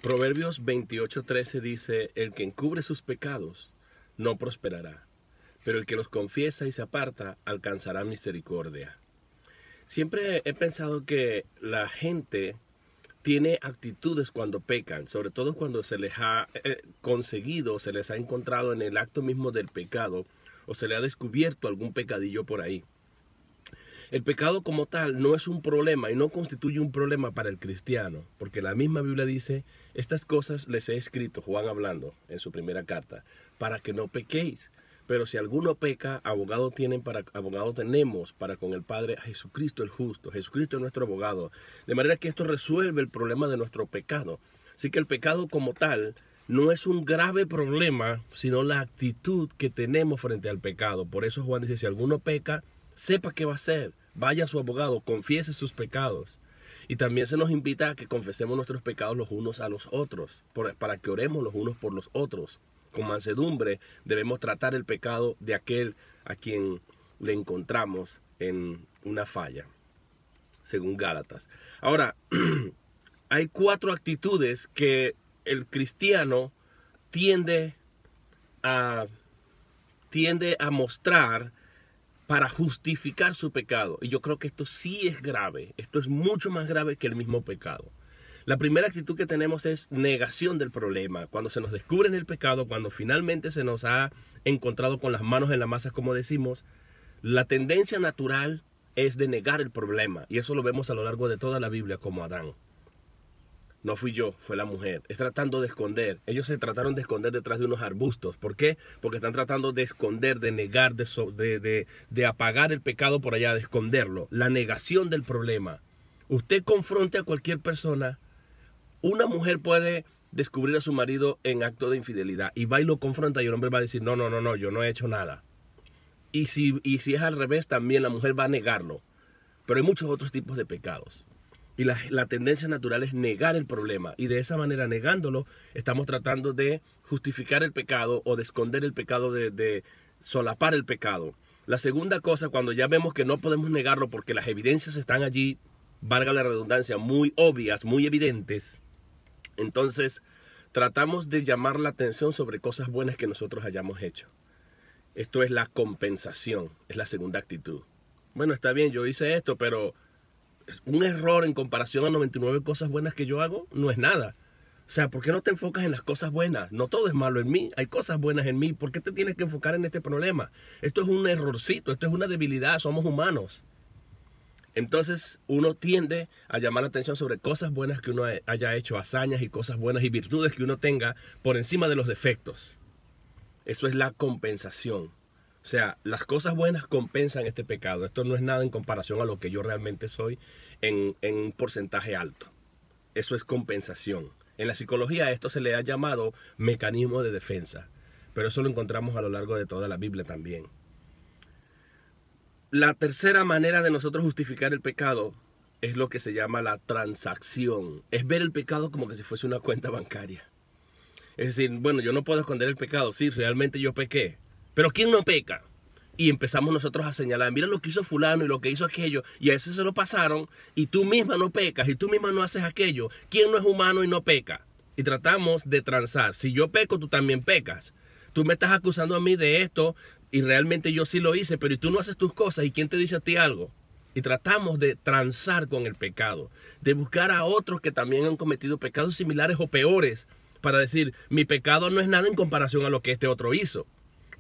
Proverbios 28:13 dice, el que encubre sus pecados no prosperará, pero el que los confiesa y se aparta alcanzará misericordia. Siempre he pensado que la gente tiene actitudes cuando pecan, sobre todo cuando se les ha conseguido, se les ha encontrado en el acto mismo del pecado, o se le ha descubierto algún pecadillo por ahí. El pecado como tal no es un problema y no constituye un problema para el cristiano, porque la misma Biblia dice, estas cosas les he escrito, Juan hablando en su primera carta, para que no pequéis. Pero si alguno peca, abogado tenemos para con el Padre a Jesucristo el justo. Jesucristo es nuestro abogado. De manera que esto resuelve el problema de nuestro pecado. Así que el pecado como tal no es un grave problema, sino la actitud que tenemos frente al pecado. Por eso Juan dice, si alguno peca, sepa qué va a hacer. Vaya a su abogado, confiese sus pecados. Y también se nos invita a que confesemos nuestros pecados los unos a los otros, para que oremos los unos por los otros. Con mansedumbre debemos tratar el pecado de aquel a quien le encontramos en una falla, según Gálatas. Ahora, hay 4 actitudes que el cristiano tiende a mostrar para justificar su pecado. Y yo creo que esto sí es grave. Esto es mucho más grave que el mismo pecado. La primera actitud que tenemos es negación del problema. Cuando se nos descubre en el pecado, cuando finalmente se nos ha encontrado con las manos en la masa, como decimos, la tendencia natural es de negar el problema. Y eso lo vemos a lo largo de toda la Biblia, como Adán. No fui yo, fue la mujer. Es tratando de esconder. Ellos se trataron de esconder detrás de unos arbustos. ¿Por qué? Porque están tratando de esconder, de negar, de apagar el pecado por allá, de esconderlo. La negación del problema. Usted confronte a cualquier persona. Una mujer puede descubrir a su marido en acto de infidelidad y va y lo confronta y el hombre va a decir, no, yo no he hecho nada. Y si es al revés, también la mujer va a negarlo. Pero hay muchos otros tipos de pecados. Y la tendencia natural es negar el problema. Y de esa manera, negándolo, estamos tratando de justificar el pecado o de esconder el pecado, de solapar el pecado. La segunda cosa, cuando ya vemos que no podemos negarlo porque las evidencias están allí, valga la redundancia, muy obvias, muy evidentes, entonces tratamos de llamar la atención sobre cosas buenas que nosotros hayamos hecho. Esto es la compensación, es la segunda actitud. Bueno, está bien, yo hice esto, pero un error en comparación a 99 cosas buenas que yo hago no es nada. O sea, ¿por qué no te enfocas en las cosas buenas? No todo es malo en mí, hay cosas buenas en mí. ¿Por qué te tienes que enfocar en este problema? Esto es un errorcito, esto es una debilidad, somos humanos. Entonces uno tiende a llamar la atención sobre cosas buenas que uno haya hecho, hazañas y cosas buenas y virtudes que uno tenga por encima de los defectos. Eso es la compensación. O sea, las cosas buenas compensan este pecado. Esto no es nada en comparación a lo que yo realmente soy en un porcentaje alto. Eso es compensación. En la psicología esto se le ha llamado mecanismo de defensa. Pero eso lo encontramos a lo largo de toda la Biblia también. La tercera manera de nosotros justificar el pecado es lo que se llama la transacción. Es ver el pecado como que si fuese una cuenta bancaria. Es decir, bueno, yo no puedo esconder el pecado. Sí, realmente yo pequé. Pero ¿quién no peca? Y empezamos nosotros a señalar, mira lo que hizo fulano y lo que hizo aquello. Y a ese se lo pasaron y tú misma no pecas y tú misma no haces aquello. ¿Quién no es humano y no peca? Y tratamos de transar. Si yo peco, tú también pecas. Tú me estás acusando a mí de esto y realmente yo sí lo hice, pero tú no haces tus cosas. ¿Y quién te dice a ti algo? Y tratamos de transar con el pecado, de buscar a otros que también han cometido pecados similares o peores, para decir, mi pecado no es nada en comparación a lo que este otro hizo,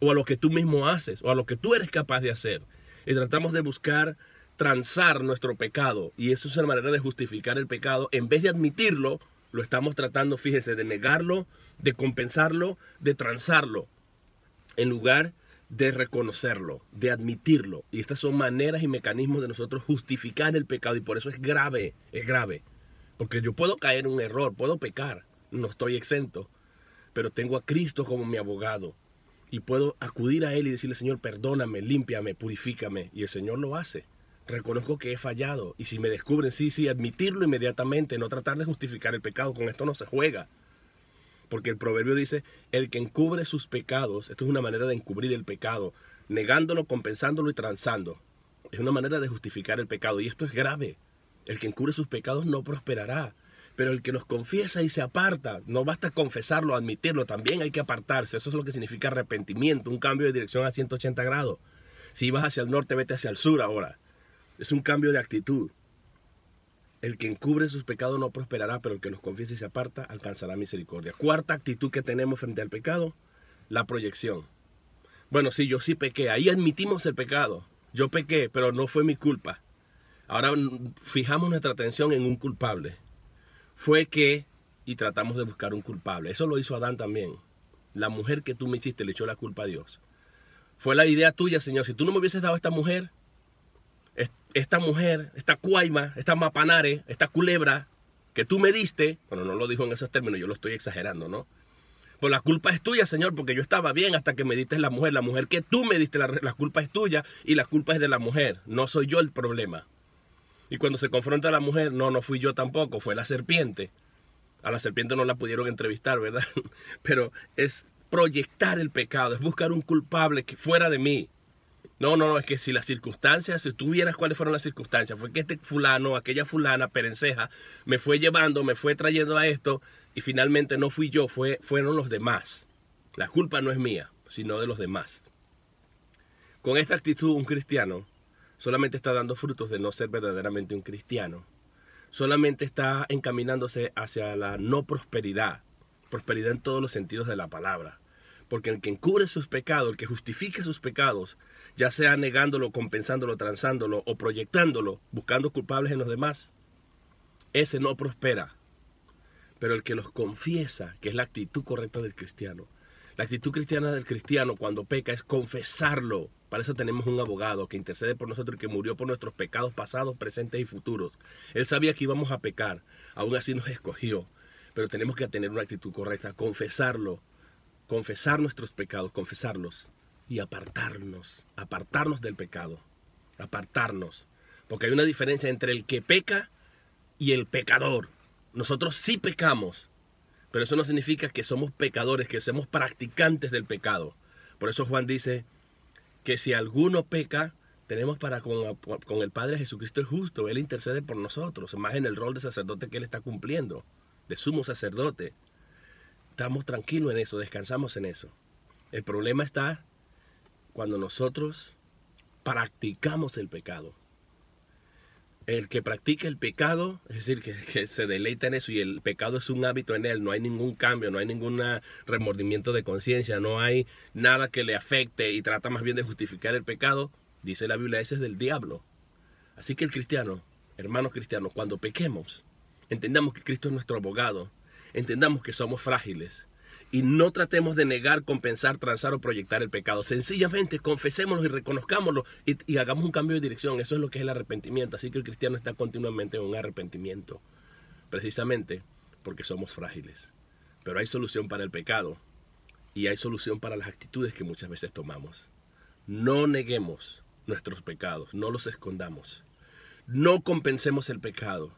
o a lo que tú mismo haces, o a lo que tú eres capaz de hacer. Y tratamos de buscar transar nuestro pecado, y eso es la manera de justificar el pecado. En vez de admitirlo, lo estamos tratando, fíjese, de negarlo, de compensarlo, de transarlo, en lugar de reconocerlo, de admitirlo. Y estas son maneras y mecanismos de nosotros justificar el pecado, y por eso es grave, porque yo puedo caer en un error, puedo pecar, no estoy exento, pero tengo a Cristo como mi abogado y puedo acudir a Él y decirle, Señor, perdóname, límpiame, purifícame, y el Señor lo hace. Reconozco que he fallado, y si me descubren, sí, admitirlo inmediatamente, no tratar de justificar el pecado. Con esto no se juega, porque el proverbio dice, el que encubre sus pecados, esto es una manera de encubrir el pecado, negándolo, compensándolo y transando. Es una manera de justificar el pecado, y esto es grave. El que encubre sus pecados no prosperará, Pero el que los confiesa y se aparta, no basta confesarlo, admitirlo, también hay que apartarse. Eso es lo que significa arrepentimiento, un cambio de dirección a 180 grados. Si vas hacia el norte, vete hacia el sur ahora. Es un cambio de actitud. El que encubre sus pecados no prosperará, pero el que los confiesa y se aparta alcanzará misericordia. Cuarta actitud que tenemos frente al pecado, la proyección. Bueno, sí, yo sí pequé. Ahí admitimos el pecado. Yo pequé, pero no fue mi culpa. Ahora fijamos nuestra atención en un culpable. Fue que, y tratamos de buscar un culpable. Eso lo hizo Adán también. La mujer que tú me hiciste le echó la culpa a Dios. Fue la idea tuya, Señor. Si tú no me hubieses dado esta mujer, esta cuaima, esta mapanare, esta culebra que tú me diste, bueno, no lo dijo en esos términos, yo lo estoy exagerando, ¿no? Pues la culpa es tuya, Señor, porque yo estaba bien hasta que me diste la mujer que tú me diste, la culpa es tuya y la culpa es de la mujer, no soy yo el problema. Y cuando se confronta a la mujer, no fui yo tampoco, fue la serpiente. A la serpiente no la pudieron entrevistar, ¿verdad? Pero es proyectar el pecado, es buscar un culpable que fuera de mí. No, es que si las circunstancias, si tú vieras cuáles fueron las circunstancias, fue que este fulano, aquella fulana, perenceja, me fue llevando, me fue trayendo a esto, y finalmente no fui yo, fueron los demás. La culpa no es mía, sino de los demás. Con esta actitud, un cristiano solamente está dando frutos de no ser verdaderamente un cristiano. Solamente está encaminándose hacia la no prosperidad, prosperidad en todos los sentidos de la palabra. Porque el que encubre sus pecados, el que justifica sus pecados, ya sea negándolo, compensándolo, transándolo o proyectándolo, buscando culpables en los demás, ese no prospera. Pero el que los confiesa, que es la actitud correcta del cristiano. La actitud cristiana del cristiano cuando peca es confesarlo. Para eso tenemos un abogado que intercede por nosotros y que murió por nuestros pecados pasados, presentes y futuros. Él sabía que íbamos a pecar, aún así nos escogió. Pero tenemos que tener una actitud correcta, confesarlo. Confesar nuestros pecados, confesarlos y apartarnos del pecado, apartarnos, porque hay una diferencia entre el que peca y el pecador. Nosotros sí pecamos, pero eso no significa que somos pecadores, que somos practicantes del pecado. Por eso Juan dice que si alguno peca, tenemos para con el Padre Jesucristo el justo. Él intercede por nosotros, más en el rol de sacerdote que Él está cumpliendo, de sumo sacerdote. Estamos tranquilos en eso, descansamos en eso. El problema está cuando nosotros practicamos el pecado. El que practica el pecado, es decir, que se deleita en eso y el pecado es un hábito en él, no hay ningún cambio, no hay ningún remordimiento de conciencia, no hay nada que le afecte y trata más bien de justificar el pecado, dice la Biblia, ese es del diablo. Así que el cristiano, hermanos cristianos, cuando pequemos, entendamos que Cristo es nuestro abogado, entendamos que somos frágiles y no tratemos de negar, compensar, transar o proyectar el pecado. Sencillamente confesémoslo y reconozcámoslo y hagamos un cambio de dirección. Eso es lo que es el arrepentimiento. Así que el cristiano está continuamente en un arrepentimiento, precisamente porque somos frágiles. Pero hay solución para el pecado y hay solución para las actitudes que muchas veces tomamos. No neguemos nuestros pecados, no los escondamos. No compensemos el pecado.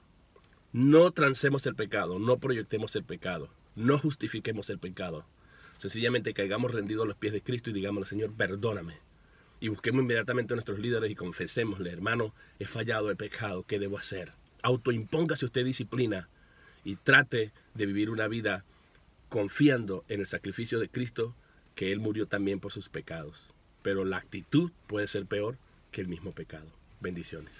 No transemos el pecado, no proyectemos el pecado, no justifiquemos el pecado. Sencillamente caigamos rendidos a los pies de Cristo y digámosle, Señor, perdóname. Y busquemos inmediatamente a nuestros líderes y confesémosle, hermano, he fallado, he pecado, ¿qué debo hacer? Autoimpóngase usted disciplina y trate de vivir una vida confiando en el sacrificio de Cristo, que Él murió también por sus pecados. Pero la actitud puede ser peor que el mismo pecado. Bendiciones.